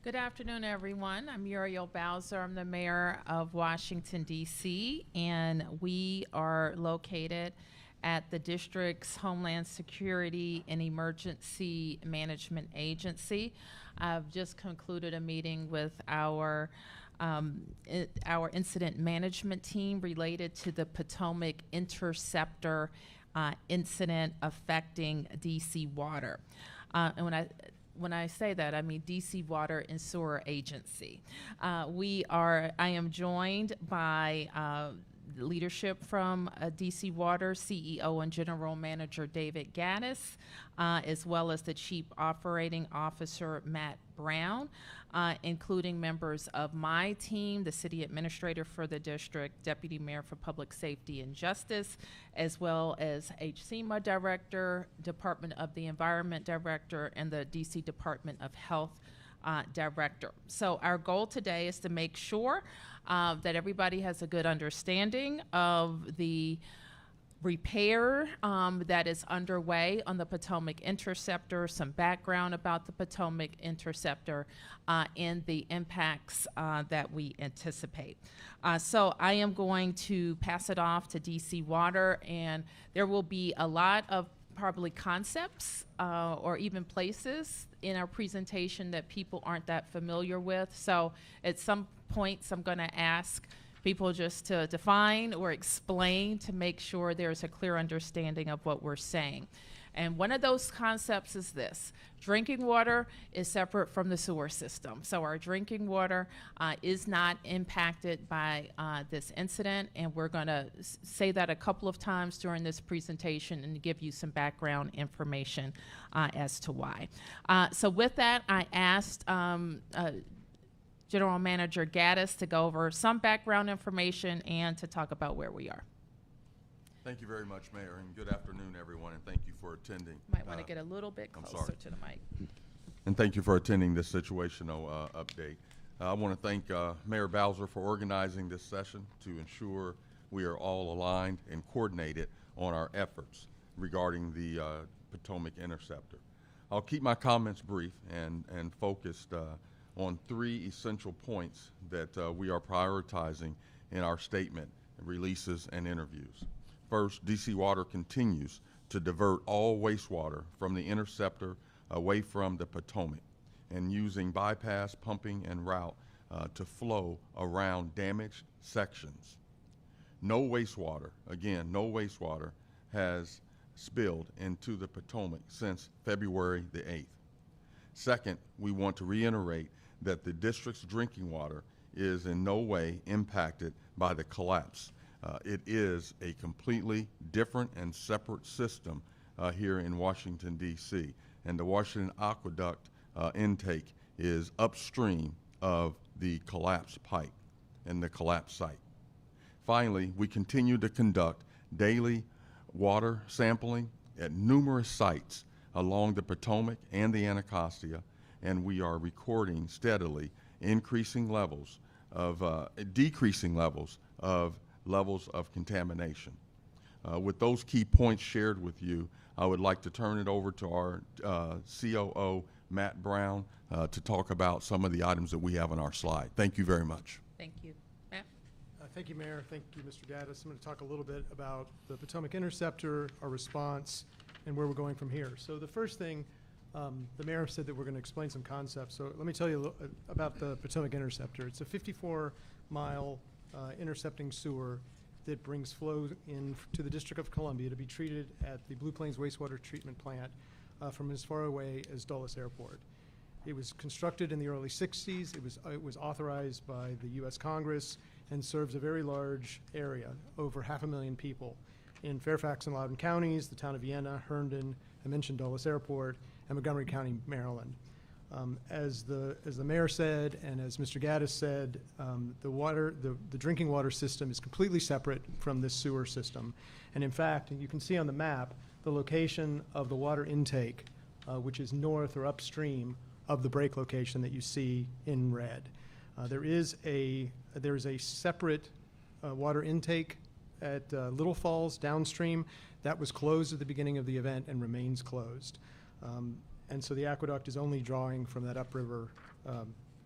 Good afternoon, everyone. I'm Muriel Bowser. I'm the mayor of Washington, D.C., and we are located at the district's Homeland Security and Emergency Management Agency. I've just concluded a meeting with our incident management team related to the Potomac Interceptor incident affecting D.C. water. And when I say that, I mean DC Water and Sewer Agency. I am joined by leadership from DC Water, CEO and General Manager David Gaddis, as well as the Chief Operating Officer Matt Brown, including members of my team, the City Administrator for the District, Deputy Mayor for Public Safety and Justice, as well as HCMA Director, Department of the Environment Director, and the DC Department of Health Director. So our goal today is to make sure that everybody has a good understanding of the repair that is underway on the Potomac Interceptor, some background about the Potomac Interceptor, and the impacts that we anticipate. So I am going to pass it off to DC Water, and there will be a lot of probably concepts or even places in our presentation that people aren't that familiar with. So at some points I'm going to ask people just to define or explain to make sure there's a clear understanding of what we're saying. And one of those concepts is this: drinking water is separate from the sewer system. So our drinking water is not impacted by this incident, and we're going to say that a couple of times during this presentation and give you some background information as to why. So with that, I asked General Manager Gaddis to go over some background information and to talk about where we are. Thank you very much, Mayor, and good afternoon, everyone, and thank you for attending. Might want to get a little bit closer to the mic. And thank you for attending this situational update. I want to thank Mayor Bowser for organizing this session to ensure we are all aligned and coordinated on our efforts regarding the Potomac Interceptor. I'll keep my comments brief and focused on three essential points that we are prioritizing in our statement, releases, and interviews. First, DC Water continues to divert all wastewater from the Interceptor away from the Potomac and using bypass pumping and route to flow around damaged sections. No wastewater, again, no wastewater has spilled into the Potomac since February the 8th. Second, we want to reiterate that the district's drinking water is in no way impacted by the collapse. It is a completely different and separate system here in Washington, D.C., and the Washington Aqueduct intake is upstream of the collapsed pipe and the collapse site. Finally, we continue to conduct daily water sampling at numerous sites along the Potomac and the Anacostia, and we are recording steadily decreasing levels of contamination. With those key points shared with you, I would like to turn it over to our COO, Matt Brown, to talk about some of the items that we have on our slide. Thank you very much. Thank you. Matt? Thank you, Mayor. Thank you, Mr. Gaddis. I'm going to talk a little bit about the Potomac Interceptor, our response, and where we're going from here. So the first thing, the mayor said that we're going to explain some concepts. So let me tell you a little about the Potomac Interceptor. It's a 54-mile intercepting sewer that brings flow in to the District of Columbia to be treated at the Blue Plains Wastewater Treatment Plant from as far away as Dulles Airport. It was constructed in the early 60s. It was authorized by the U.S. Congress and serves a very large area, over 500,000 people, in Fairfax and Loudoun counties, the town of Vienna, Herndon, I mentioned Dulles Airport, and Montgomery County, Maryland. As the mayor said, and as Mr. Gaddis said, the drinking water system is completely separate from this sewer system. And in fact, you can see on the map the location of the water intake, which is north or upstream of the break location that you see in red. There is a separate water intake at Little Falls downstream. That was closed at the beginning of the event and remains closed. And so the aqueduct is only drawing from that upriver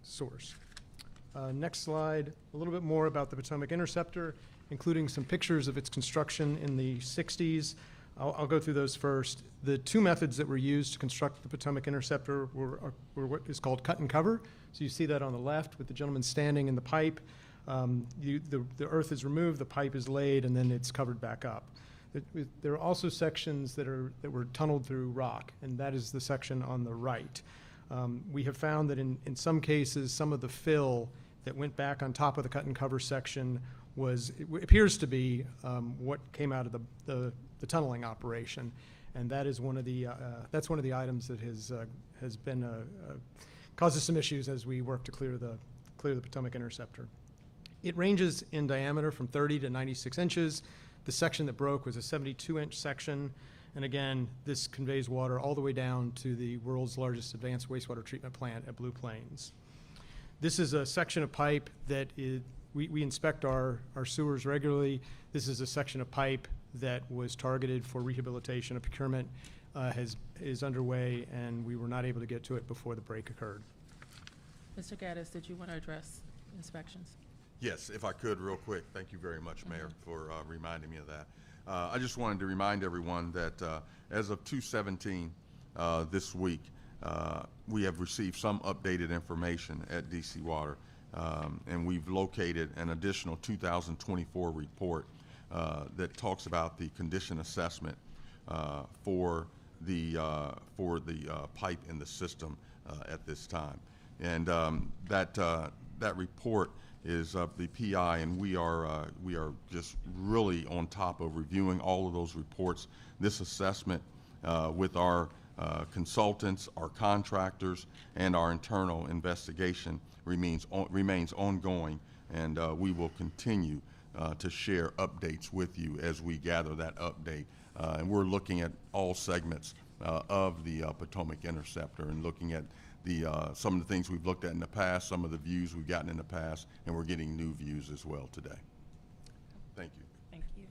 source. Next slide, a little bit more about the Potomac Interceptor, including some pictures of its construction in the 60s. I'll go through those first. The two methods that were used to construct the Potomac Interceptor were what is called cut and cover. So you see that on the left with the gentleman standing in the pipe. The earth is removed, the pipe is laid, and then it's covered back up. There are also sections that were tunneled through rock, and that is the section on the right. We have found that in some cases, some of the fill that went back on top of the cut and cover section appears to be what came out of the tunneling operation, and that is that's one of the items that has been causes some issues as we work to clear the Potomac Interceptor. It ranges in diameter from 30 to 96 inches. The section that broke was a 72-inch section, and again, this conveys water all the way down to the world's largest advanced wastewater treatment plant at Blue Plains. This is a section of pipe that we inspect our sewers regularly. This is a section of pipe that was targeted for rehabilitation. A procurement is underway, and we were not able to get to it before the break occurred. Mr. Gaddis, did you want to address inspections? Yes, if I could, real quick. Thank you very much, Mayor, for reminding me of that. I just wanted to remind everyone that as of 2/17 this week, we have received some updated information at DC Water, and we've located an additional 2024 report that talks about the condition assessment for the pipe in the system at this time. And that report is the PI, and we are just really on top of reviewing all of those reports. This assessment with our consultants, our contractors, and our internal investigation remains ongoing, and we will continue to share updates with you as we gather that update. And we're looking at all segments of the Potomac Interceptor and looking at some of the things we've looked at in the past, some of the views we've gotten in the past, and we're getting new views as well today. Thank you. Thank you.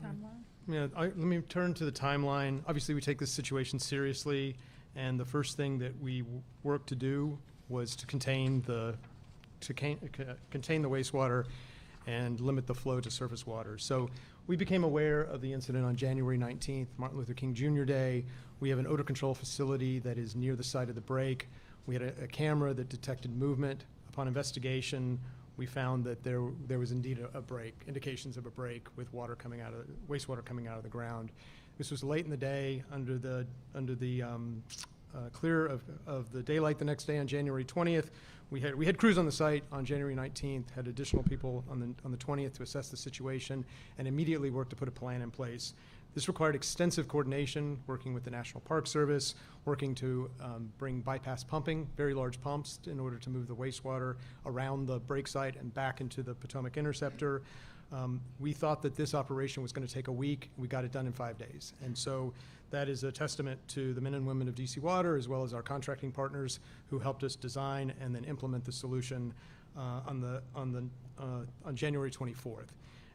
Timeline? Yeah, let me turn to the timeline. Obviously, we take this situation seriously, and the first thing that we worked to do was to contain the wastewater and limit the flow to surface water. So we became aware of the incident on January 19th, Martin Luther King Jr. Day. We have an odor control facility that is near the site of the break. We had a camera that detected movement. Upon investigation, we found that there was indeed a break, indications of a break with wastewater coming out of the ground. This was late in the day under the clear of the daylight the next day on January 20th. We had crews on the site on January 19th, had additional people on the 20th to assess the situation, and immediately worked to put a plan in place. This required extensive coordination, working with the National Park Service, working to bring bypass pumping, very large pumps, in order to move the wastewater around the break site and back into the Potomac Interceptor. We thought that this operation was going to take a week. We got it done in 5 days. And so that is a testament to the men and women of DC Water, as well as our contracting partners who helped us design and then implement the solution on January 24th.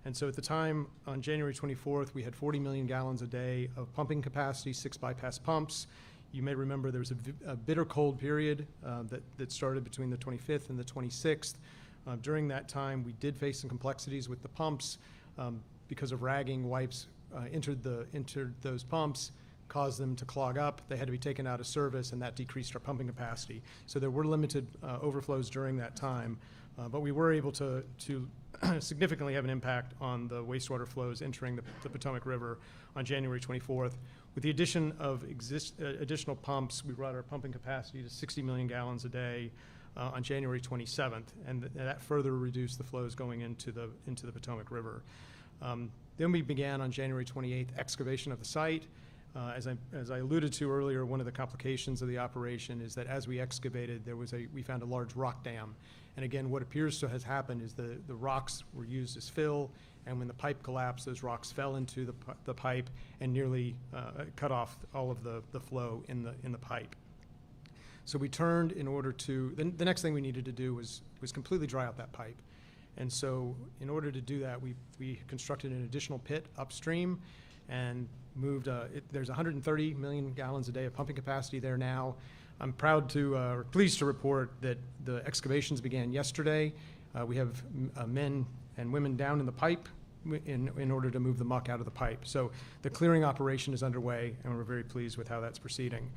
And so at the time, on January 24th, we had 40 million gallons a day of pumping capacity, 6 bypass pumps. You may remember there was a bitter cold period that started between the 25th and the 26th. During that time, we did face some complexities with the pumps because of ragging. Wipes entered those pumps, caused them to clog up. They had to be taken out of service, and that decreased our pumping capacity. So there were limited overflows during that time, but we were able to significantly have an impact on the wastewater flows entering the Potomac River on January 24th. With the addition of additional pumps, we brought our pumping capacity to 60 million gallons a day on January 27th, and that further reduced the flows going into the Potomac River. Then we began on January 28th excavation of the site. As I alluded to earlier, one of the complications of the operation is that as we excavated, we found a large rock dam. And again, what appears to have happened is the rocks were used as fill, and when the pipe collapsed, those rocks fell into the pipe and nearly cut off all of the flow in the pipe. So we turned in order to, the next thing we needed to do was completely dry out that pipe. And so in order to do that, we constructed an additional pit upstream and moved, there's 130 million gallons a day of pumping capacity there now. I'm proud to, or pleased to report that the excavations began yesterday. We have men and women down in the pipe in order to move the muck out of the pipe. So the clearing operation is underway, and we're very pleased with how that's proceeding.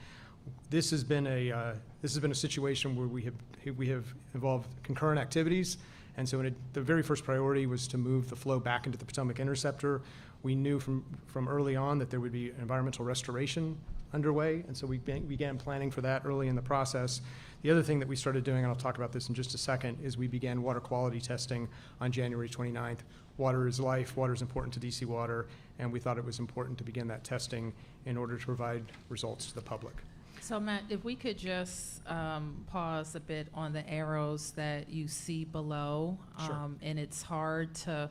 This has been a situation where we have involved concurrent activities, and so the very first priority was to move the flow back into the Potomac Interceptor. We knew from early on that there would be environmental restoration underway, and so we began planning for that early in the process. The other thing that we started doing, and I'll talk about this in just a second, is we began water quality testing on January 29th. Water is life, water is important to DC Water, and we thought it was important to begin that testing in order to provide results to the public. So Matt, if we could just pause a bit on the arrows that you see below. Sure. And it's hard to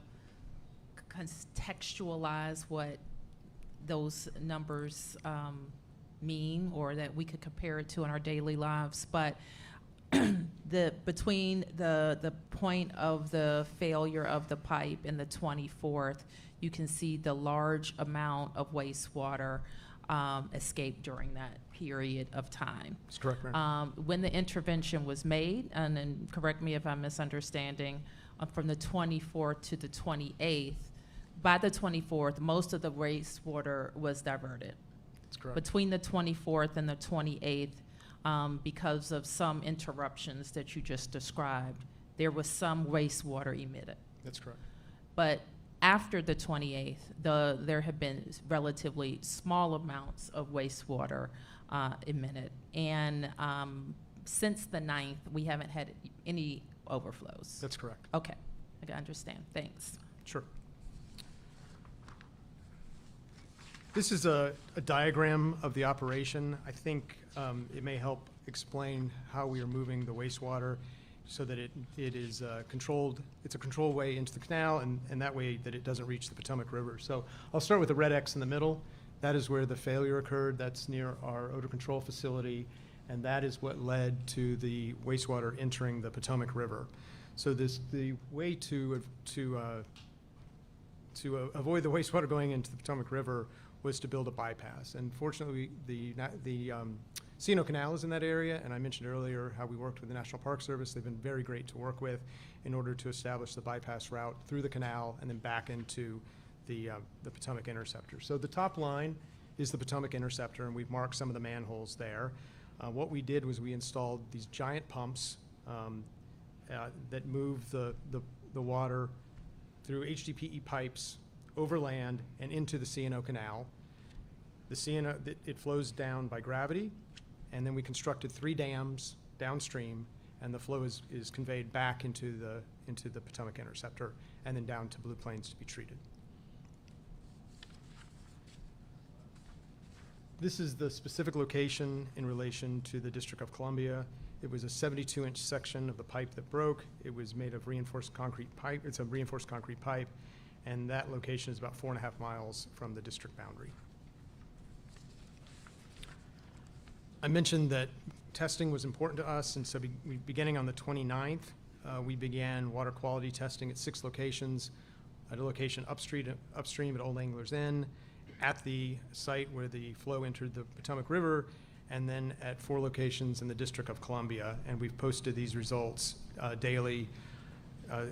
contextualize what those numbers mean, or that we could compare it to in our daily lives. But between the point of the failure of the pipe and the 24th, you can see the large amount of wastewater escaped during that period of time. That's correct, ma'am. When the intervention was made, and then correct me if I'm misunderstanding, from the 24th to the 28th, by the 24th, most of the wastewater was diverted. That's correct. Between the 24th and the 28th, because of some interruptions that you just described, there was some wastewater emitted. That's correct. But after the 28th, there have been relatively small amounts of wastewater emitted. And since the 9th, we haven't had any overflows. That's correct. Okay, I understand. Thanks. Sure. This is a diagram of the operation. I think it may help explain how we are moving the wastewater so that it is controlled. It's a controlled way into the canal, and that way that it doesn't reach the Potomac River. So I'll start with the red X in the middle. That is where the failure occurred. That's near our odor control facility, and that is what led to the wastewater entering the Potomac River. So the way to avoid the wastewater going into the Potomac River was to build a bypass. And fortunately, the C&O Canal is in that area, and I mentioned earlier how we worked with the National Park Service. They've been very great to work with in order to establish the bypass route through the canal and then back into the Potomac Interceptor. So the top line is the Potomac Interceptor, and we've marked some of the manholes there. What we did was we installed these giant pumps that move the water through HDPE pipes over land and into the C&O Canal. The C&O, it flows down by gravity, and then we constructed 3 dams downstream, and the flow is conveyed back into the Potomac Interceptor and then down to Blue Plains to be treated. This is the specific location in relation to the District of Columbia. It was a 72-inch section of the pipe that broke. It was made of reinforced concrete pipe. It's a reinforced concrete pipe, and that location is about 4.5 miles from the district boundary. I mentioned that testing was important to us, and so beginning on the 29th, we began water quality testing at 6 locations. At a location upstream at Old Anglers Inn, at the site where the flow entered the Potomac River, and then at 4 locations in the District of Columbia. And we've posted these results daily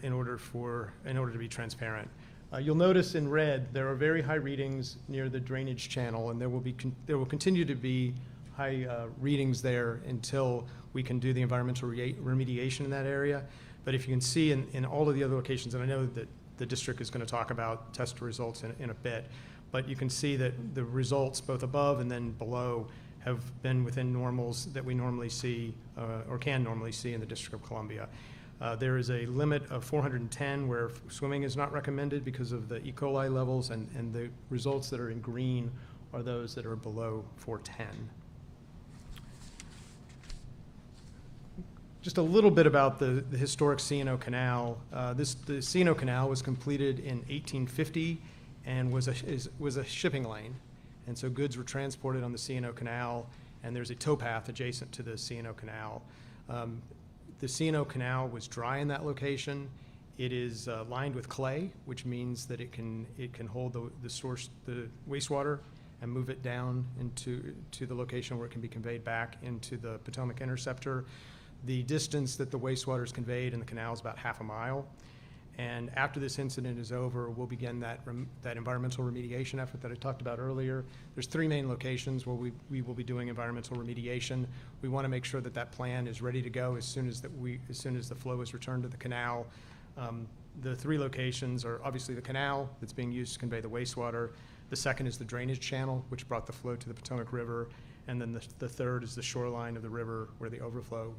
in order to be transparent. You'll notice in red there are very high readings near the drainage channel, and there will continue to be high readings there until we can do the environmental remediation in that area. But if you can see in all of the other locations, and I know that the district is going to talk about test results in a bit, but you can see that the results both above and then below have been within normals that we normally see or can normally see in the District of Columbia. There is a limit of 410 where swimming is not recommended because of the E. coli levels, and the results that are in green are those that are below 410. Just a little bit about the historic C&O Canal. The C&O Canal was completed in 1850 and was a shipping lane. And so goods were transported on the C&O Canal, and there's a towpath adjacent to the C&O Canal. The C&O Canal was dry in that location. It is lined with clay, which means that it can hold the wastewater and move it down to the location where it can be conveyed back into the Potomac Interceptor. The distance that the wastewater is conveyed in the canal is about half a mile. And after this incident is over, we'll begin that environmental remediation effort that I talked about earlier. There's 3 main locations where we will be doing environmental remediation. We want to make sure that that plan is ready to go as soon as the flow is returned to the canal. The 3 locations are obviously the canal that's being used to convey the wastewater. The second is the drainage channel, which brought the flow to the Potomac River. And then the third is the shoreline of the river where the overflow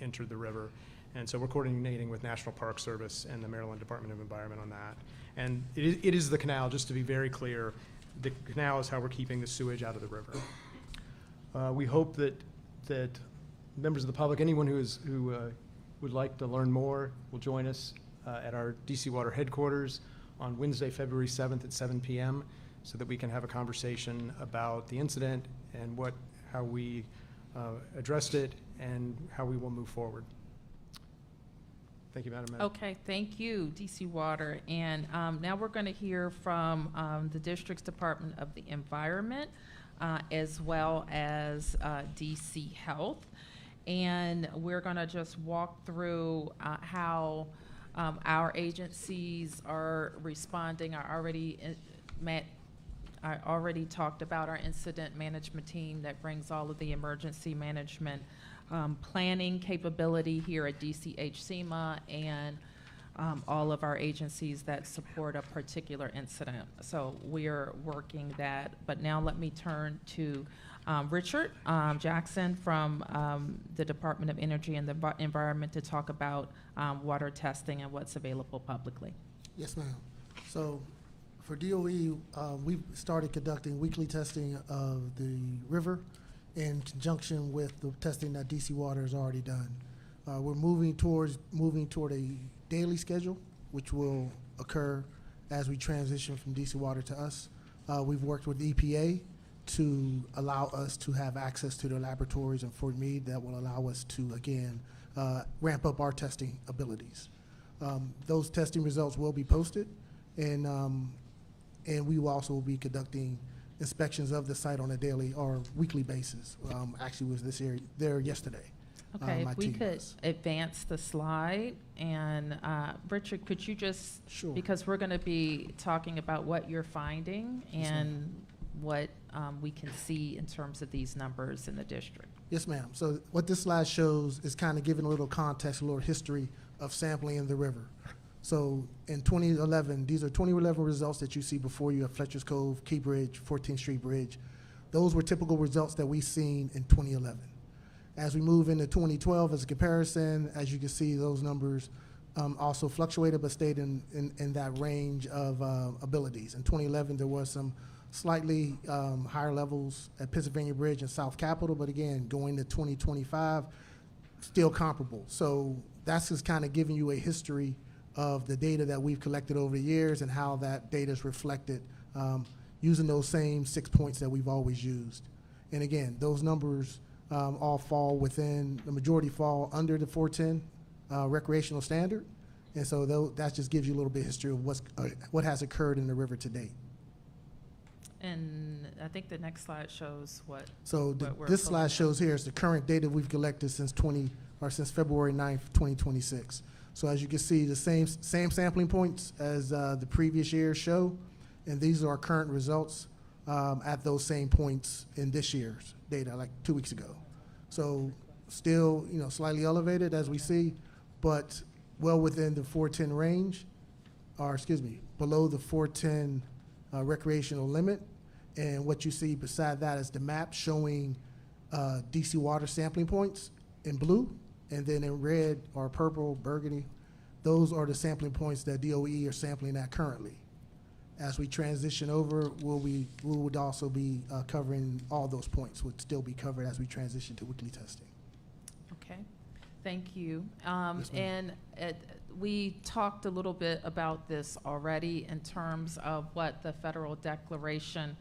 entered the river. And so we're coordinating with National Park Service and the Maryland Department of Environment on that. And it is the canal, just to be very clear. The canal is how we're keeping the sewage out of the river. We hope that members of the public, anyone who would like to learn more, will join us at our DC Water headquarters on Wednesday, February 7th at 7 p.m. so that we can have a conversation about the incident and how we addressed it and how we will move forward. Thank you, Madam Mayor. Okay, thank you, DC Water. And now we're going to hear from the District's Department of the Environment as well as DC Health. And we're going to just walk through how our agencies are responding. I already talked about our incident management team that brings all of the emergency management planning capability here at DCHCMA and all of our agencies that support a particular incident. So we're working that. But now let me turn to Richard Jackson from the Department of Energy and the Environment to talk about water testing and what's available publicly. Yes, ma'am. So for DOE, we've started conducting weekly testing of the river in conjunction with the testing that DC Water has already done. We're moving toward a daily schedule, which will occur as we transition from DC Water to us. We've worked with EPA to allow us to have access to their laboratories in Fort Meade that will allow us to, again, ramp up our testing abilities. Those testing results will be posted, and we will also be conducting inspections of the site on a daily or weekly basis. Actually was there yesterday. Okay, if we could advance the slide, and Richard, could you just, Sure. because we're going to be talking about what you're finding and what we can see in terms of these numbers in the district. Yes, ma'am. So what this slide shows is kind of giving a little context, a little history of sampling in the river. So in 2011, these are 2011 results that you see before you at Fletcher's Cove, Key Bridge, 14th Street Bridge. Those were typical results that we've seen in 2011. As we move into 2012 as a comparison, as you can see, those numbers also fluctuated but stayed in that range of abilities. In 2011, there was some slightly higher levels at Pennsylvania Bridge and South Capitol, but again, going to 2025, still comparable. So that's just kind of giving you a history of the data that we've collected over the years and how that data is reflected using those same 6 points that we've always used. And again, those numbers all fall within, the majority fall under the 410 recreational standard. And so that just gives you a little bit of history of what has occurred in the river to date. And I think the next slide shows what. So what this slide shows here is the current data we've collected since February 9th, 2026. So as you can see, the same sampling points as the previous year show, and these are our current results at those same points in this year's data, like 2 weeks ago. So still, slightly elevated as we see, but well within the 410 range, or excuse me, below the 410 recreational limit. And what you see beside that is the map showing DC Water sampling points in blue. And then in red or purple, burgundy, those are the sampling points that DOE are sampling at currently. As we transition over, we would also be covering all those points, would still be covered as we transition to weekly testing. Okay, thank you. Yes, ma'am. And we talked a little bit about this already in terms of what the federal declaration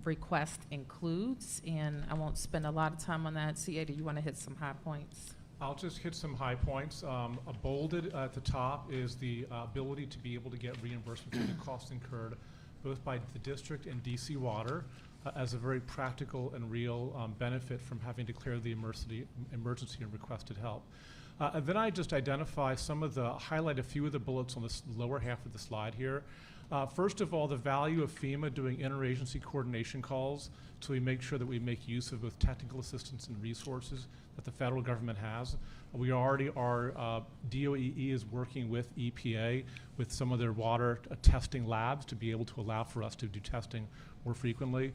request includes, and I won't spend a lot of time on that. CA, do you want to hit some high points? I'll just hit some high points. Bolded at the top is the ability to be able to get reimbursement for the costs incurred both by the district and DC Water as a very practical and real benefit from having declared the emergency and requested help. And then I just identify highlight a few of the bullets on this lower half of the slide here. First of all, the value of FEMA doing interagency coordination calls, so we make sure that we make use of both technical assistance and resources that the federal government has. We already are, DOEE is working with EPA with some of their water testing labs to be able to allow for us to do testing more frequently.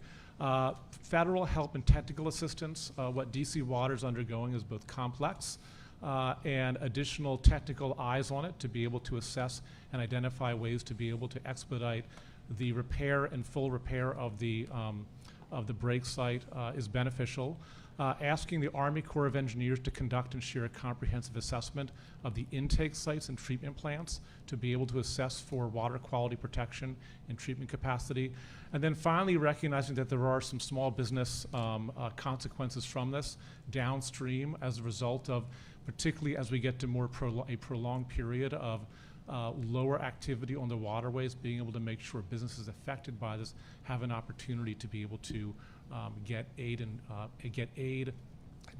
Federal help and technical assistance, what DC Water is undergoing is both complex and additional technical eyes on it to be able to assess and identify ways to be able to expedite the repair and full repair of the break site is beneficial. Asking the Army Corps of Engineers to conduct and share a comprehensive assessment of the intake sites and treatment plants to be able to assess for water quality protection and treatment capacity. And then finally recognizing that there are some small business consequences from this downstream as a result of, particularly as we get to a prolonged period of lower activity on the waterways, being able to make sure businesses affected by this have an opportunity to be able to get aid and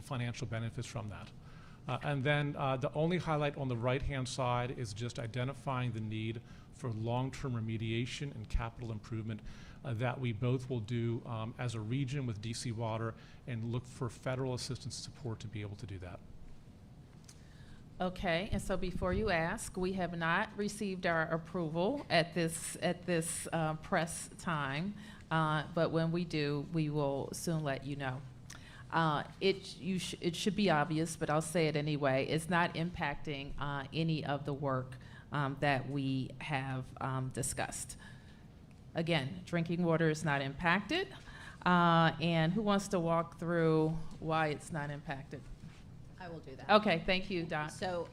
financial benefits from that. And then the only highlight on the right-hand side is just identifying the need for long-term remediation and capital improvement that we both will do as a region with DC Water and look for federal assistance and support to be able to do that. Okay, and so before you ask, we have not received our approval at this press time, but when we do, we will soon let you know. It should be obvious, but I'll say it anyway. It's not impacting any of the work that we have discussed. Again, drinking water is not impacted, and who wants to walk through why it's not impacted? I will do that. Okay, thank you, Doc. So,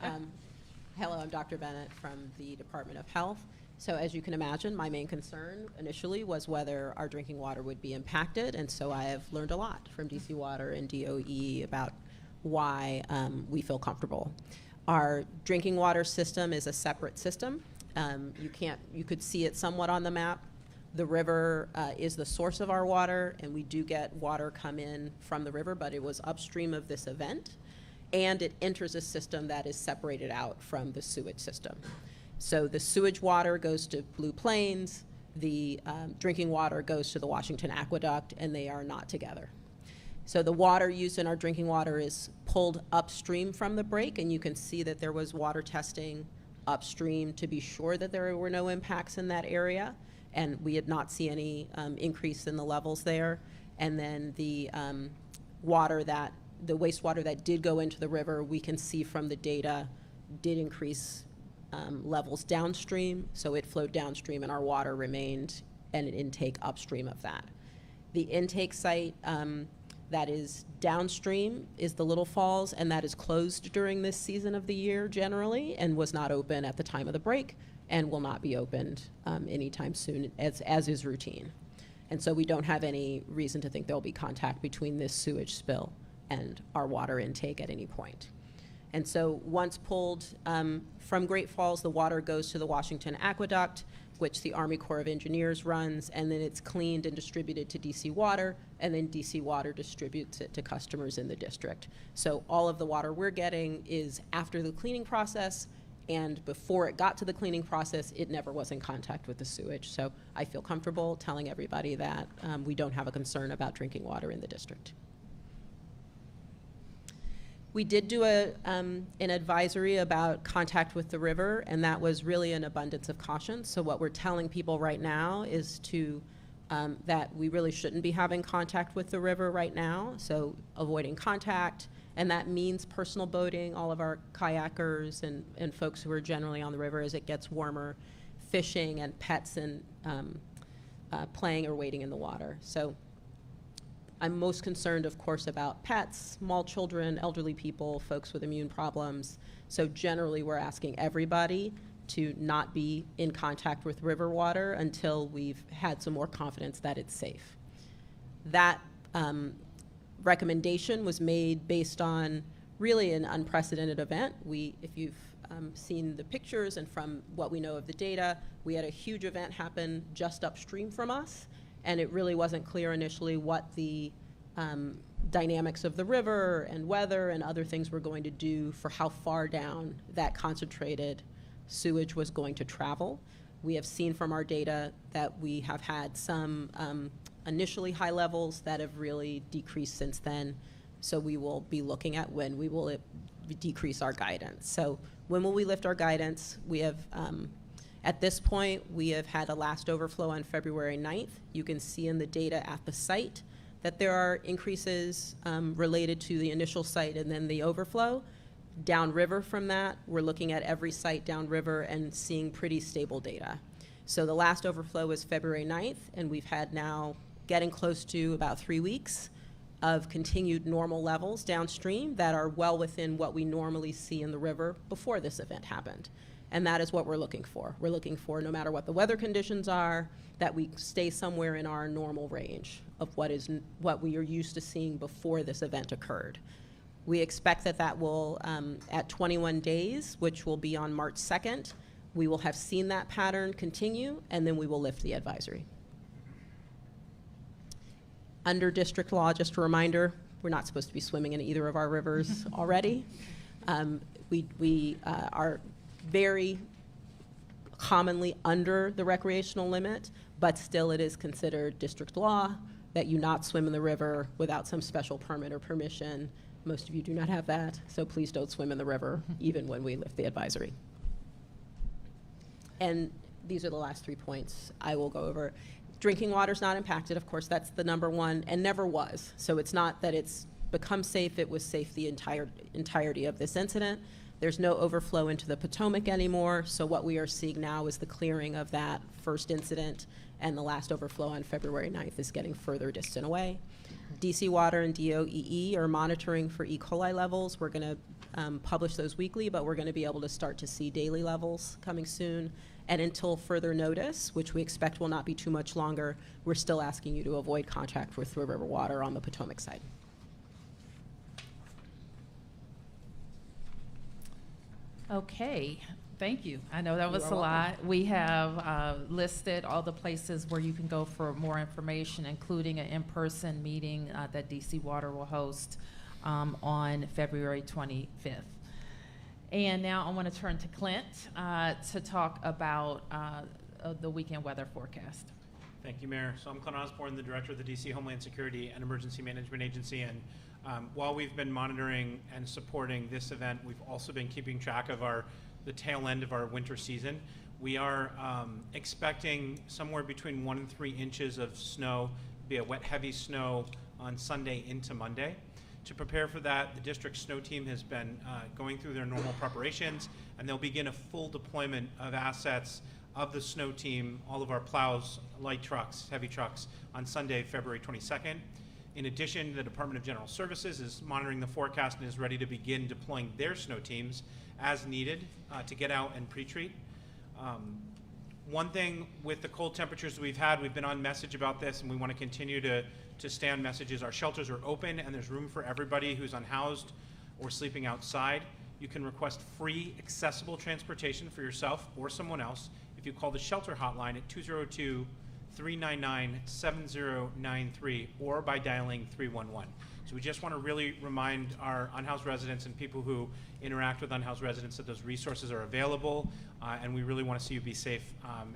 hello, I'm Dr. Bennett from the Department of Health. So as you can imagine, my main concern initially was whether our drinking water would be impacted, and so I have learned a lot from DC Water and DOE about why we feel comfortable. Our drinking water system is a separate system. You could see it somewhat on the map. The river is the source of our water, and we do get water come in from the river, but it was upstream of this event. And it enters a system that is separated out from the sewage system. So the sewage water goes to Blue Plains, the drinking water goes to the Washington Aqueduct, and they are not together. So the water used in our drinking water is pulled upstream from the break, and you can see that there was water testing upstream to be sure that there were no impacts in that area, and we did not see any increase in the levels there. And then the wastewater that did go into the river, we can see from the data, did increase levels downstream, so it flowed downstream and our water remained at an intake upstream of that. The intake site that is downstream is the Little Falls, and that is closed during this season of the year generally, and was not open at the time of the break, and will not be opened anytime soon, as is routine. And so we don't have any reason to think there'll be contact between this sewage spill and our water intake at any point. And so once pulled from Great Falls, the water goes to the Washington Aqueduct, which the Army Corps of Engineers runs, and then it's cleaned and distributed to DC Water, and then DC Water distributes it to customers in the district. So all of the water we're getting is after the cleaning process, and before it got to the cleaning process, it never was in contact with the sewage. So I feel comfortable telling everybody that we don't have a concern about drinking water in the district. We did do an advisory about contact with the river, and that was really an abundance of caution. So what we're telling people right now is that we really shouldn't be having contact with the river right now, so avoiding contact, and that means personal boating, all of our kayakers and folks who are generally on the river as it gets warmer, fishing and pets and playing or wading in the water. So I'm most concerned, of course, about pets, small children, elderly people, folks with immune problems. So generally, we're asking everybody to not be in contact with river water until we've had some more confidence that it's safe. That recommendation was made based on really an unprecedented event. If you've seen the pictures and from what we know of the data, we had a huge event happen just upstream from us, and it really wasn't clear initially what the dynamics of the river and weather and other things were going to do for how far down that concentrated sewage was going to travel. We have seen from our data that we have had some initially high levels that have really decreased since then. So we will be looking at when we will decrease our guidance. So when will we lift our guidance? We have, at this point, we have had a last overflow on February 9th. You can see in the data at the site that there are increases related to the initial site and then the overflow. Downriver from that, we're looking at every site downriver and seeing pretty stable data. So the last overflow was February 9th, and we've had now getting close to about 3 weeks of continued normal levels downstream that are well within what we normally see in the river before this event happened. And that is what we're looking for. We're looking for, no matter what the weather conditions are, that we stay somewhere in our normal range of what we are used to seeing before this event occurred. We expect that will, at 21 days, which will be on March 2nd, we will have seen that pattern continue, and then we will lift the advisory. Under district law, just a reminder, we're not supposed to be swimming in either of our rivers already. We are very commonly under the recreational limit, but still it is considered district law that you not swim in the river without some special permit or permission. Most of you do not have that, so please don't swim in the river, even when we lift the advisory. And these are the last 3 points I will go over. Drinking water is not impacted. Of course, that's the number one, and never was. So it's not that it's become safe. It was safe the entirety of this incident. There's no overflow into the Potomac anymore. So what we are seeing now is the clearing of that first incident, and the last overflow on February 9th is getting further distant away. DC Water and DOEE are monitoring for E. coli levels. We're going to publish those weekly, but we're going to be able to start to see daily levels coming soon. And until further notice, which we expect will not be too much longer, we're still asking you to avoid contact with river water on the Potomac side. Okay, thank you. I know that was You a are lot. We have listed all the places where you can go for more information, including an in-person meeting that DC Water will host on February 25th. And now I want to turn to Clint to talk about the weekend weather forecast. Thank you, Mayor. So I'm Clint Osborne, the Director of the DC Homeland Security and Emergency Management Agency. And while we've been monitoring and supporting this event, we've also been keeping track of the tail end of our winter season. We are expecting somewhere between 1 and 3 inches of snow, be a wet, heavy snow on Sunday into Monday. To prepare for that, the district snow team has been going through their normal preparations, and they'll begin a full deployment of assets of the snow team, all of our plows, light trucks, heavy trucks, on Sunday, February 22nd. In addition, the Department of General Services is monitoring the forecast and is ready to begin deploying their snow teams as needed to get out and pre-treat. One thing with the cold temperatures we've had, we've been on message about this, and we want to continue to stay on messages. Our shelters are open, and there's room for everybody who's unhoused or sleeping outside. You can request free, accessible transportation for yourself or someone else if you call the shelter hotline at 202-399-7093 or by dialing 311. So we just want to really remind our unhoused residents and people who interact with unhoused residents that those resources are available, and we really want to see you be safe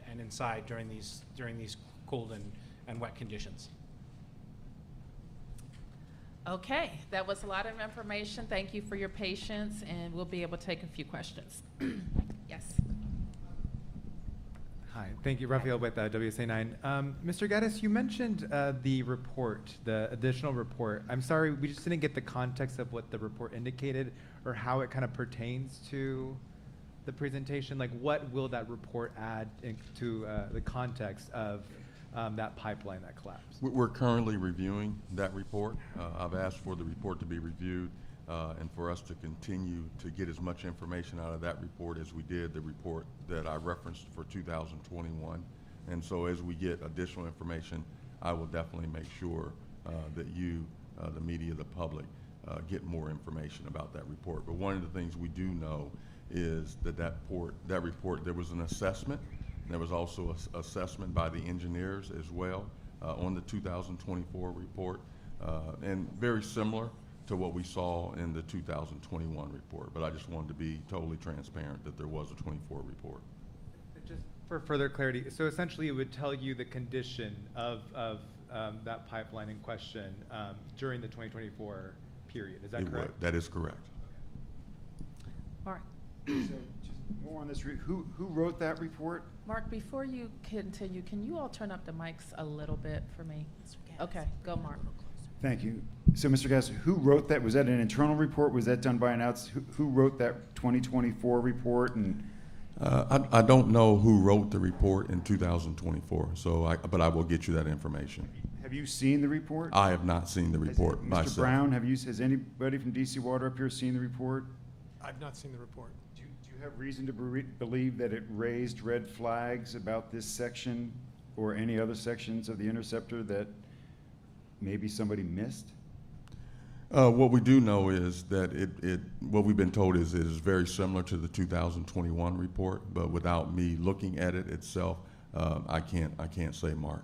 and inside during these cold and wet conditions. Okay, that was a lot of information. Thank you for your patience, and we'll be able to take a few questions. Yes. Hi, thank you, Raphael with WSA9. Mr. Gaddis, you mentioned the report, the additional report. I'm sorry, we just didn't get the context of what the report indicated or how it kind of pertains to the presentation. Like, what will that report add to the context of that pipeline that collapsed? We're currently reviewing that report. I've asked for the report to be reviewed and for us to continue to get as much information out of that report as we did the report that I referenced for 2021. And so as we get additional information, I will definitely make sure that you, the media, the public, get more information about that report. But one of the things we do know is that report, there was an assessment. There was also an assessment by the engineers as well on the 2024 report, and very similar to what we saw in the 2021 report. But I just wanted to be totally transparent that there was a 24 report. Just for further clarity, so essentially it would tell you the condition of that pipeline in question during the 2024 period. Is that It would. correct? That is correct. Mark, So just more on this, who wrote that report? Mark, before you continue, can you all turn up the mics a little bit for me? Okay, go Mark. Thank you. So, Mr. Gass, who wrote that? Was that an internal report? Was that done by an who wrote that 2024 report? And I don't know who wrote the report in 2024, but I will get you that information. have you seen the report? I have not seen the report Mr. myself. Brown, has anybody from DC Water up here seen the report? I've not seen the report. Do you have reason to believe that it raised red flags about this section or any other sections of the Interceptor that maybe somebody missed? What we do know is that what we've been told is it is very similar to the 2021 report, but without me looking at it itself, I can't say, Mark.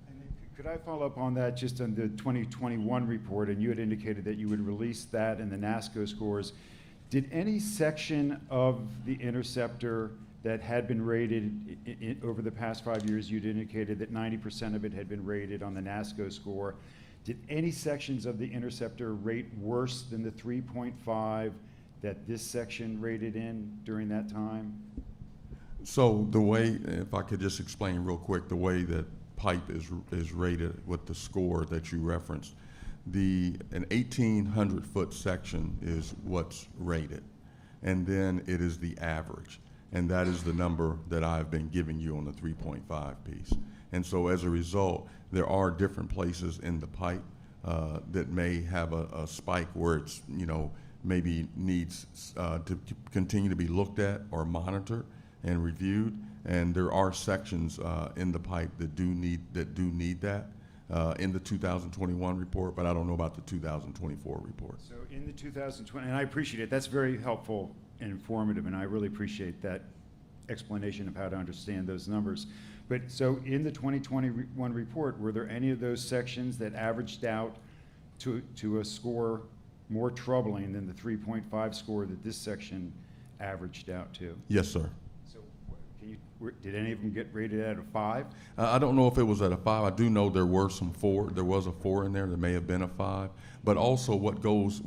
And then could I follow up on that, just on the 2021 report, and you had indicated that you would release that and the NASCO scores. Did any section of the Interceptor that had been rated over the past 5 years, you'd indicated that 90% of it had been rated on the NASCO score. Did any sections of the Interceptor rate worse than the 3.5 that this section rated in during that time? So the way, if I could just explain real quick, the way that pipe is rated with the score that you referenced, an 1,800-foot section is what's rated, and then it is the average, and that is the number that I've been giving you on the 3.5 piece. And so as a result, there are different places in the pipe that may have a spike where it's, maybe needs to continue to be looked at or monitored and reviewed. And there are sections in the pipe that do need that in the 2021 report, but I don't know about the 2024 report. So in the 2020, and I appreciate it, that's very helpful and informative, and I really appreciate that explanation of how to understand those numbers. But so in the 2021 report, were there any of those sections that averaged out to a score more troubling than the 3.5 score that this section averaged out to? Yes, sir. So did any of them get rated out of 5? I don't know if it was at a 5. I do know there were some 4. There was a 4 in there. There may have been a 5. But also what goes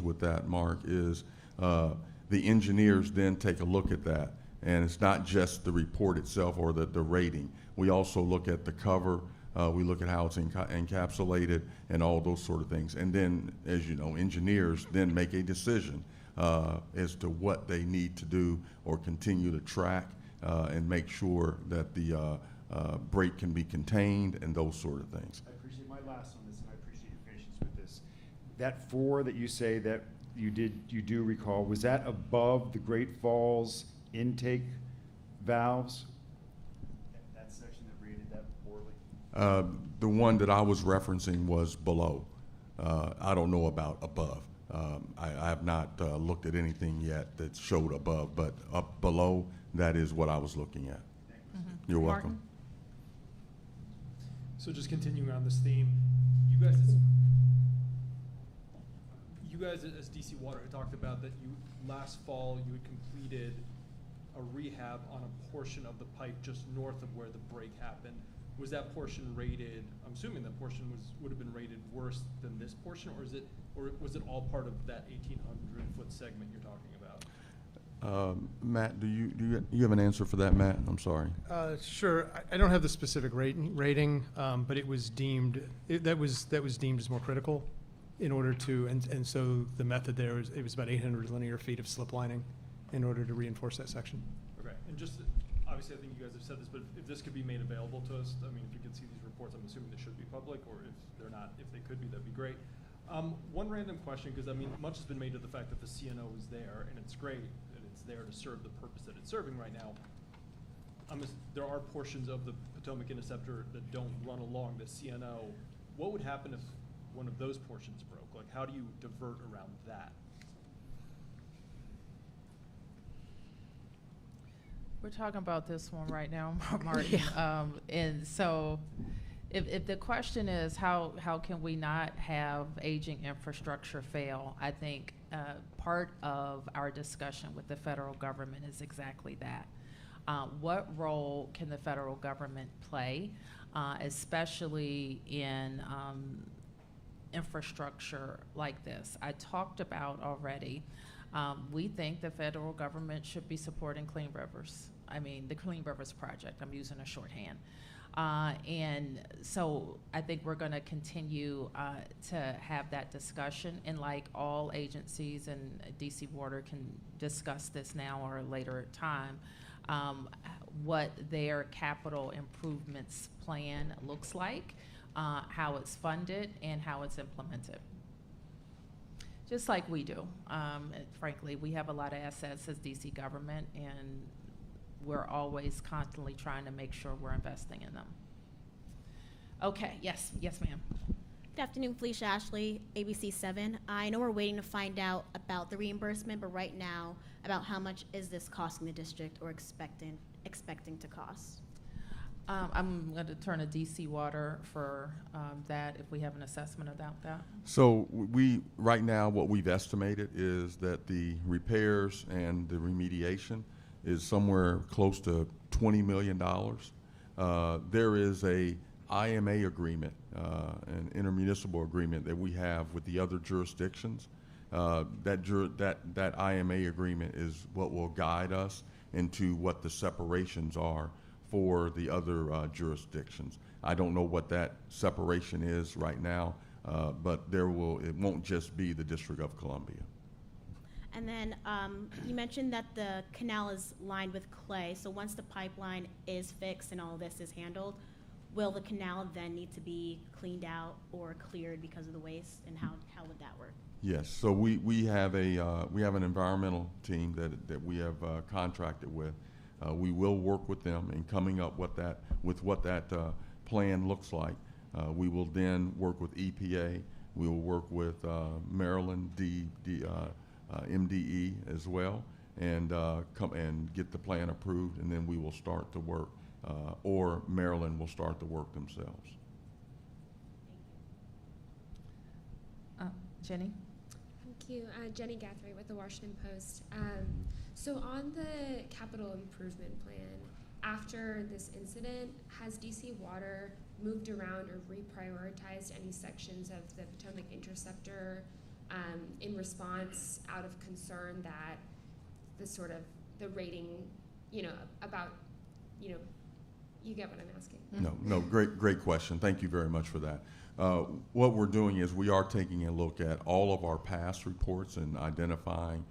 with that, Mark, is the engineers then take a look at that. And it's not just the report itself or the rating. We also look at the cover. We look at how it's encapsulated and all those sort of things. And then, as you know, engineers then make a decision as to what they need to do or continue to track and make sure that the break can be contained and those sort of things. I appreciate my last on this, and I appreciate your patience with this. That 4 that you say that you do recall, was that above the Great Falls intake valves? That section that rated that poorly? The one that I was referencing was below. I don't know about above. I have not looked at anything yet that showed above, but up below, that is what I was looking at. You're welcome. Martin? So just continuing on this theme, you guys as DC Water had talked about that last fall you had completed a rehab on a portion of the pipe just north of where the break happened. Was that portion rated, I'm assuming that portion would have been rated worse than this portion, or was it all part of that 1,800-foot segment you're talking about? Matt, do you have an answer for that, Matt? I'm sorry. Sure. I don't have the specific rating, but it was deemed that was deemed as more critical in order to, and so the method there was, it was about 800 linear feet of slip lining in order to reinforce that section. Okay, and just, obviously I think you guys have said this, but if this could be made available to us, I mean, if you could see these reports, I'm assuming they should be public, or if they're not, if they could be, that'd be great. One random question, because I mean, much has been made of the fact that the CNO is there, and it's great that it's there to serve the purpose that it's serving right now. There are portions of the Potomac Interceptor that don't run along the CNO. What would happen if one of those portions broke? Like, how do you divert around that? We're talking about this one right now, Martin. And so if the question is how can we not have aging infrastructure fail, I think part of our discussion with the federal government is exactly that. What role can the federal government play, especially in infrastructure like this? I talked about already, we think the federal government should be supporting Clean Rivers. I mean, the Clean Rivers Project, I'm using a shorthand. And so I think we're gonna continue to have that discussion, and like all agencies, and DC Water can discuss this now or later time, what their capital improvements plan looks like, how it's funded, and how it's implemented. Just like we do. Frankly, we have a lot of assets as DC government, and we're always constantly trying to make sure we're investing in them. Okay, yes, ma'am. Good afternoon, Felicia Ashley, ABC 7. I know we're waiting to find out about the reimbursement, but right now, about how much is this costing the district or expecting to cost? I'm going to turn to DC Water for that, if we have an assessment about that. So right now, what we've estimated is that the repairs and the remediation is somewhere close to $20 million. There is a IMA agreement, an intermunicipal agreement that we have with the other jurisdictions. That IMA agreement is what will guide us into what the separations are for the other jurisdictions. I don't know what that separation is right now, but it won't just be the District of Columbia. And then you mentioned that the canal is lined with clay, so once the pipeline is fixed and all this is handled, will the canal then need to be cleaned out or cleared because of the waste, and how would that work? Yes, so we have an environmental team that we have contracted with. We will work with them in coming up with what that plan looks like. We will then work with EPA. We will work with Maryland MDE as well, and come and get the plan approved, and then we will start the work, or Maryland will start the work themselves. Jenny? Thank you. Jenny Gathright with the Washington Post. So on the capital improvement plan, after this incident, has DC Water moved around or reprioritized any sections of the Potomac Interceptor in response out of concern that the rating, about, you get what I'm asking? No, great question. Thank you very much for that. What we're doing is we are taking a look at all of our past reports and identifying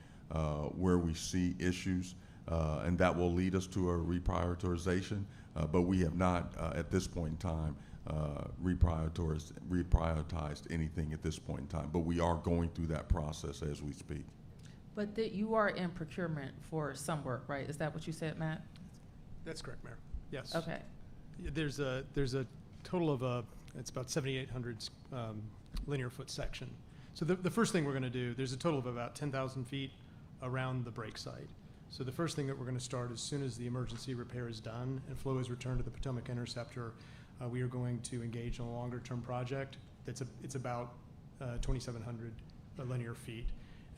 where we see issues, and that will lead us to a reprioritization, but we have not, at this point in time, reprioritized anything at this point in time, but we are going through that process as we speak. But you are in procurement for some work, right? Is that what you said, Matt? That's correct, Mayor. Yes. Okay. There's a total of it's about 7,800 linear foot section. So the first thing we're going to do, there's a total of about 10,000 feet around the break site. So the first thing that we're going to start as soon as the emergency repair is done and flow is returned to the Potomac Interceptor, we are going to engage in a longer-term project. It's about 2,700 linear feet.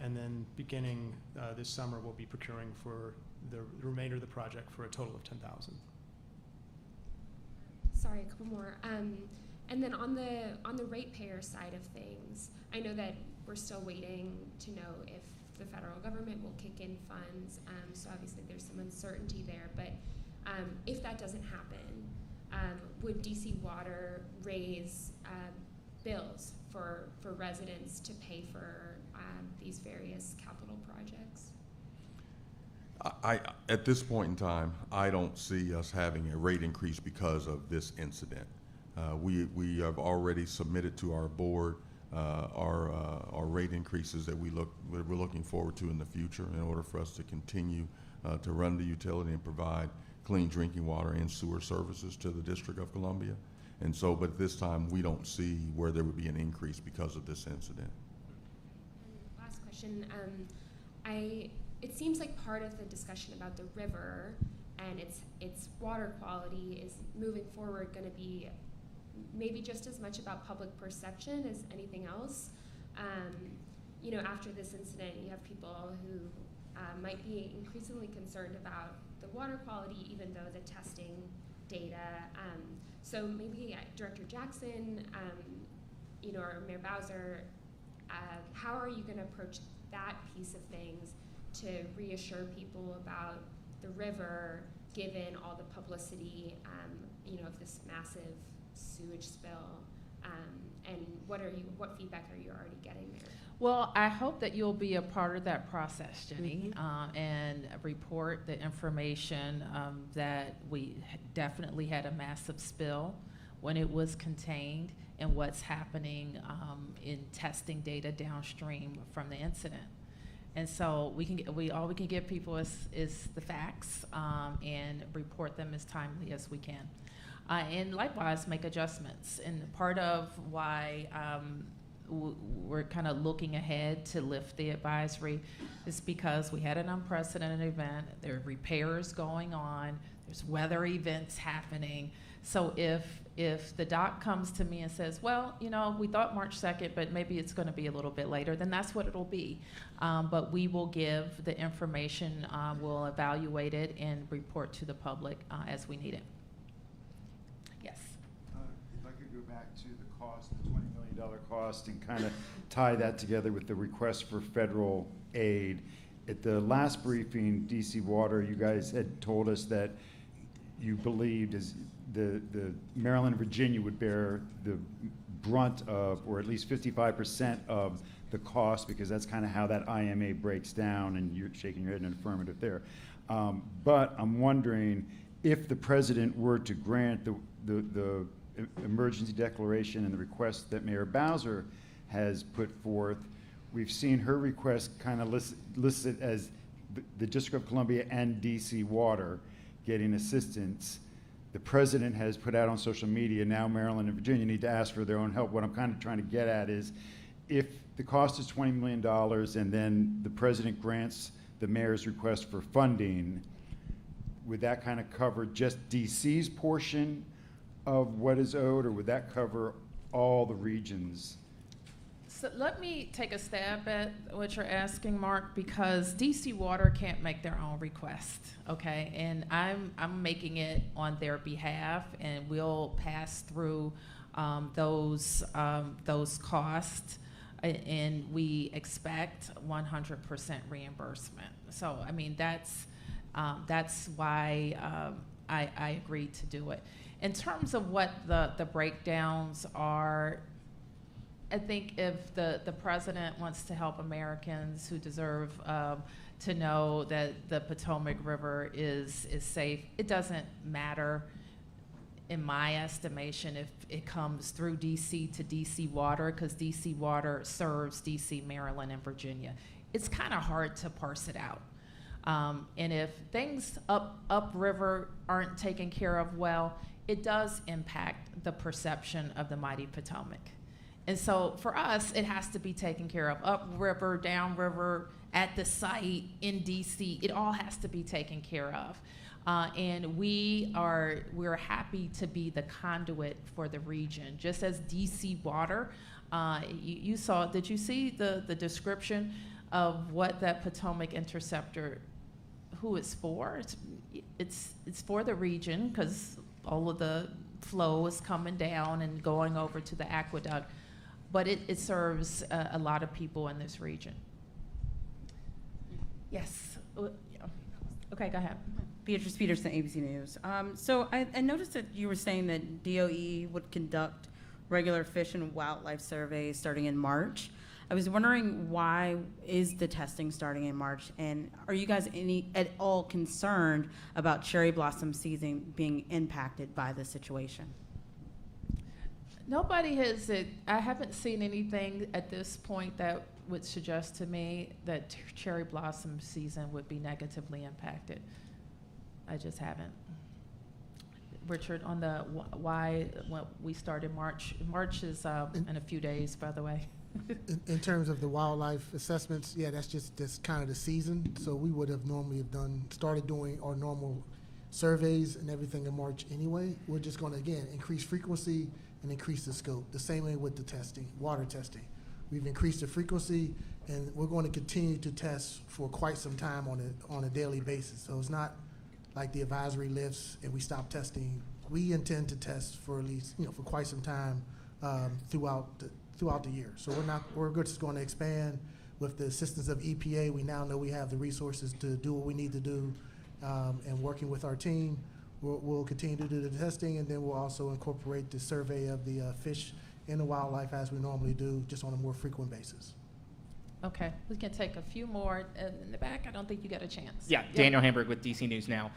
And then beginning this summer, we'll be procuring for the remainder of the project for a total of 10,000. Sorry, a couple more. And then on the ratepayer side of things, I know that we're still waiting to know if the federal government will kick in funds. So obviously there's some uncertainty there. But if that doesn't happen, would DC Water raise bills for residents to pay for these various capital projects? At this point in time, I don't see us having a rate increase because of this incident. We have already submitted to our board our rate increases that we're looking forward to in the future in order for us to continue to run the utility and provide clean drinking water and sewer services to the District of Columbia. And so, but this time, we don't see where there would be an increase because of this incident. Last question. It seems like part of the discussion about the river and its water quality is moving forward going to be maybe just as much about public perception as anything else. You know, after this incident, you have people who might be increasingly concerned about the water quality, even though the testing data. So maybe Director Jackson, you know, or Mayor Bowser, how are you going to approach that piece of things to reassure people about the river, given all the publicity, you know, of this massive sewage spill, and what feedback are you already getting there? Well, I hope that you'll be a part of that process, Jenny, and report the information that we definitely had a massive spill when it was contained, and what's happening in testing data downstream from the incident. And so all we can give people is the facts and report them as timely as we can. And likewise, make adjustments. And part of why we're kind of looking ahead to lift the advisory is because we had an unprecedented event. There are repairs going on. There's weather events happening. So if the doc comes to me and says, well, you know, we thought March 2nd, but maybe it's going to be a little bit later, then that's what it'll be. But we will give the information, we'll evaluate it and report to the public as we need it. Yes. If I could go back to the cost, the $20 million cost, and kind of tie that together with the request for federal aid. At the last briefing, DC Water, you guys had told us that you believed the Maryland and Virginia would bear the brunt of, or at least 55% of the cost, because that's kind of how that IMA breaks down, and you're shaking your head in affirmative there. But I'm wondering if the president were to grant the emergency declaration and the request that Mayor Bowser has put forth, we've seen her request kind of listed as the District of Columbia and DC Water getting assistance. The president has put out on social media, now Maryland and Virginia need to ask for their own help. What I'm kind of trying to get at is, if the cost is $20 million and then the president grants the mayor's request for funding, would that kind of cover just DC's portion of what is owed, or would that cover all the regions? So let me take a stab at what you're asking, Mark, because DC Water can't make their own request, okay? And I'm making it on their behalf, and we'll pass through those costs, and we expect 100% reimbursement. So I mean, that's why I agreed to do it. In terms of what the breakdowns are, I think if the president wants to help Americans who deserve to know that the Potomac River is safe, it doesn't matter, in my estimation, if it comes through DC to DC Water, because DC Water serves DC, Maryland, and Virginia. It's kind of hard to parse it out. And if things upriver aren't taken care of well, it does impact the perception of the mighty Potomac. And so for us, it has to be taken care of upriver, downriver, at the site, in DC. It all has to be taken care of. And we're happy to be the conduit for the region. Just as DC Water, you saw, did you see the description of what that Potomac Interceptor, who it's for? It's for the region, because all of the flow is coming down and going over to the aqueduct. But it serves a lot of people in this region. Yes. Okay, go ahead. Beatrice Peterson, ABC News. So I noticed that you were saying that DOE would conduct regular fish and wildlife surveys starting in March. I was wondering, why is the testing starting in March? And are you guys at all concerned about cherry blossom season being impacted by the situation? Nobody has, I haven't seen anything at this point that would suggest to me that cherry blossom season would be negatively impacted. I just haven't. Richard, on the why when we started March. March is in a few days, by the way. In terms of the wildlife assessments, yeah, that's kind of the season. So we would have normally started doing our normal surveys and everything in March anyway. We're just going to, again, increase frequency and increase the scope. The same way with the testing, water testing. We've increased the frequency, and we're going to continue to test for quite some time on a daily basis. So it's not like the advisory lifts and we stop testing. We intend to test for at least, for quite some time throughout the year. So we're just going to expand with the assistance of EPA. We now know we have the resources to do what we need to do, and working with our team, we'll continue to do the testing, and then we'll also incorporate the survey of the fish and the wildlife as we normally do, just on a more frequent basis. Okay, we can take a few more in the back. I don't think you got a chance. Yeah, Daniel Hamburg with DC News Now.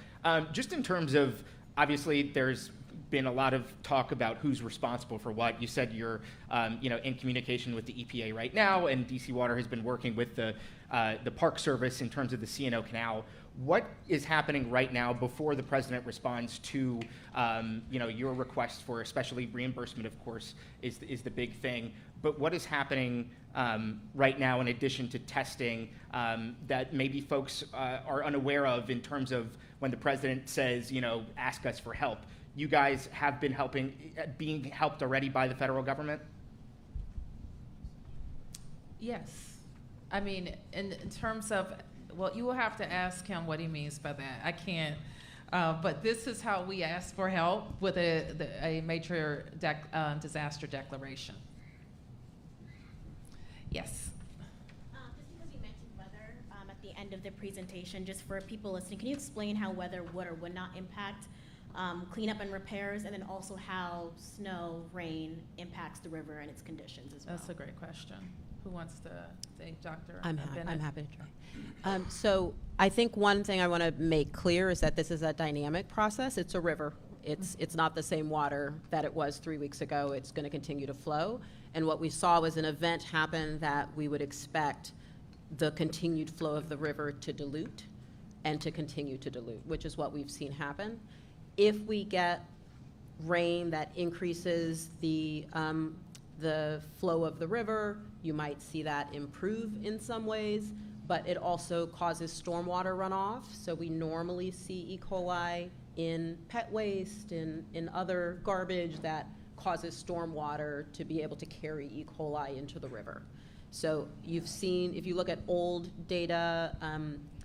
Just in terms of, obviously, there's been a lot of talk about who's responsible for what. You said you're, in communication with the EPA right now, and DC Water has been working with the Park Service in terms of the C&O Canal. What is happening right now before the president responds to, your request for, especially reimbursement, of course, is the big thing. But what is happening right now in addition to testing that maybe folks are unaware of in terms of when the president says, ask us for help? You guys have been being helped already by the federal government? Yes. I mean, in terms of, well, you will have to ask him what he means by that. I can't. But this is how we ask for help with a major disaster declaration. Yes. Just because you mentioned weather at the end of the presentation, just for people listening, can you explain how weather would or would not impact cleanup and repairs, and then also how snow, rain impacts the river and its conditions as well? That's a great question. Who wants to say, Dr. I'm Bennett? happy to try. So I think one thing I want to make clear is that this is a dynamic process. It's a river. It's not the same water that it was 3 weeks ago. It's going to continue to flow. And what we saw was an event happen that we would expect the continued flow of the river to dilute and to continue to dilute, which is what we've seen happen. If we get rain that increases the flow of the river, you might see that improve in some ways, but it also causes stormwater runoff. So we normally see E. coli in pet waste, in other garbage that causes stormwater to be able to carry E. coli into the river. So you've seen, if you look at old data,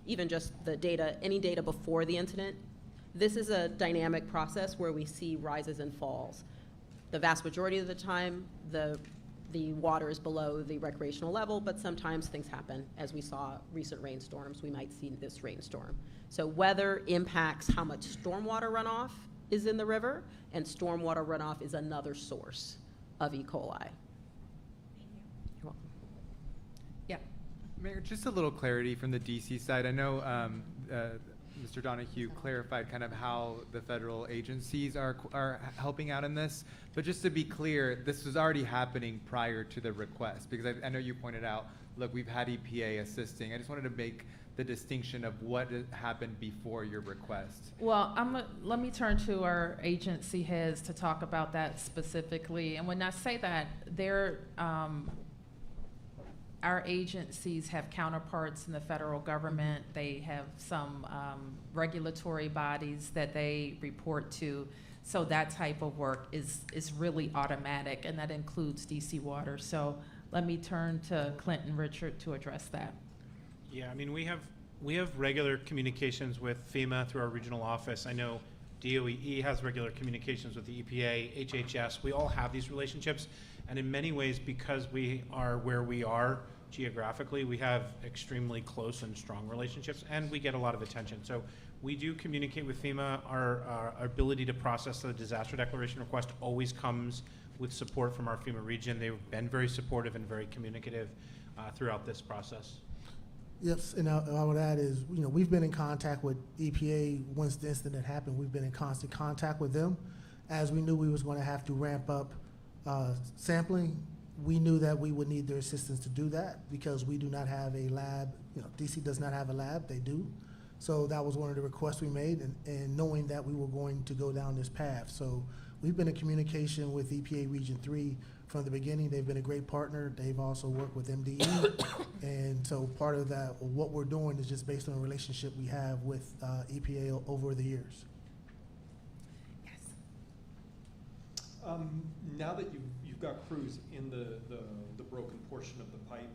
even just the data, any data before the incident, this is a dynamic process where we see rises and falls. The vast majority of the time, the water is below the recreational level, but sometimes things happen. As we saw recent rainstorms, we might see this rainstorm. So weather impacts how much stormwater runoff is in the river, and stormwater runoff is another source of E. coli. Thank you. You're welcome. Yeah. Mayor, just a little clarity from the DC side. I know Mr. Donahue clarified kind of how the federal agencies are helping out in this, but just to be clear, this was already happening prior to the request, because I know you pointed out, look, we've had EPA assisting. I just wanted to make the distinction of what happened before your request. Well, let me turn to our agency heads to talk about that specifically. And when I say that, our agencies have counterparts in the federal government. They have some regulatory bodies that they report to. So that type of work is really automatic, and that includes DC Water. So let me turn to Clinton Richard to address that. Yeah, I mean, we have regular communications with FEMA through our regional office. I know DOE has regular communications with the EPA, HHS. We all have these relationships, and in many ways, because we are where we are geographically, we have extremely close and strong relationships, and we get a lot of attention. So we do communicate with FEMA. Our ability to process the disaster declaration request always comes with support from our FEMA region. They've been very supportive and very communicative throughout this process. Yes, and I would add is, we've been in contact with EPA once the incident happened. We've been in constant contact with them. As we knew we was going to have to ramp up sampling, we knew that we would need their assistance to do that because we do not have a lab. DC does not have a lab, they do. So that was one of the requests we made, and knowing that we were going to go down this path. So we've been in communication with EPA Region 3 from the beginning. They've been a great partner. They've also worked with MDE. And so part of that, what we're doing is just based on a relationship we have with EPA over the years. Yes. Now that you've got crews in the broken portion of the pipe,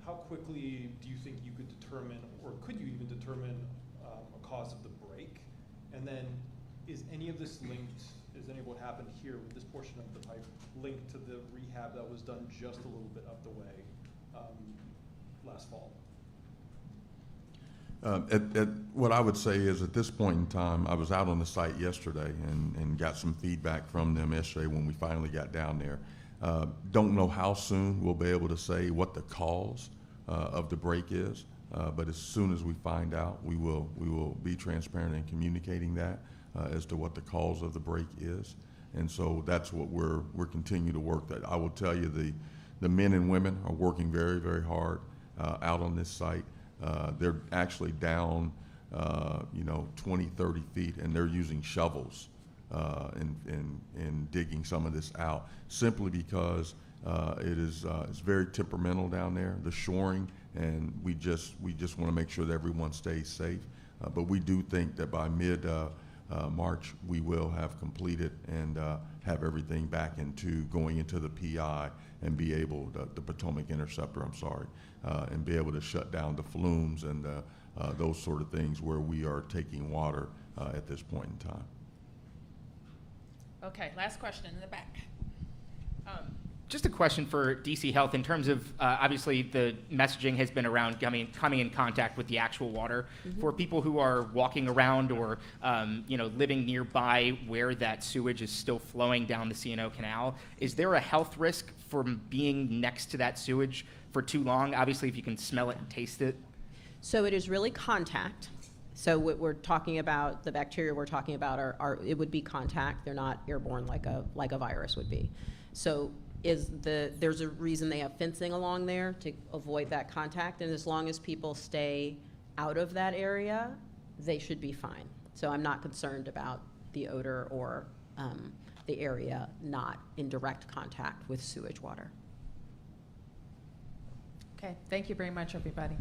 how quickly do you think you could determine, or could you even determine a cause of the break? And then is any of this linked, is any of what happened here with this portion of the pipe linked to the rehab that was done just a little bit up the way last fall? What I would say is at this point in time, I was out on the site yesterday and got some feedback from them yesterday when we finally got down there. Don't know how soon we'll be able to say what the cause of the break is, but as soon as we find out, we will be transparent in communicating that as to what the cause of the break is. And so that's what we're continuing to work. That I will tell you, the men and women are working very, very hard out on this site. They're actually down, 20, 30 feet, and they're using shovels in digging some of this out, simply because it's very temperamental down there, the shoring, and we just want to make sure that everyone stays safe. But we do think that by mid March, we will have completed and have everything back going into the PI and be able, the Potomac Interceptor, and be able to shut down the flumes and those sort of things where we are taking water at this point in time. Okay, last question in the back. Just a question for DC Health in terms of, obviously, the messaging has been around coming in contact with the actual water. Mm-hmm. For people who are walking around or, living nearby where that sewage is still flowing down the C&O Canal, is there a health risk from being next to that sewage for too long? Obviously, if you can smell it and taste it. So it is really contact. So what we're talking about, the bacteria we're talking about it would be contact. They're not airborne like a virus would be. So there's a reason they have fencing along there to avoid that contact, and as long as people stay out of that area, they should be fine. So I'm not concerned about the odor or the area not in direct contact with sewage water. Okay, thank you very much, everybody.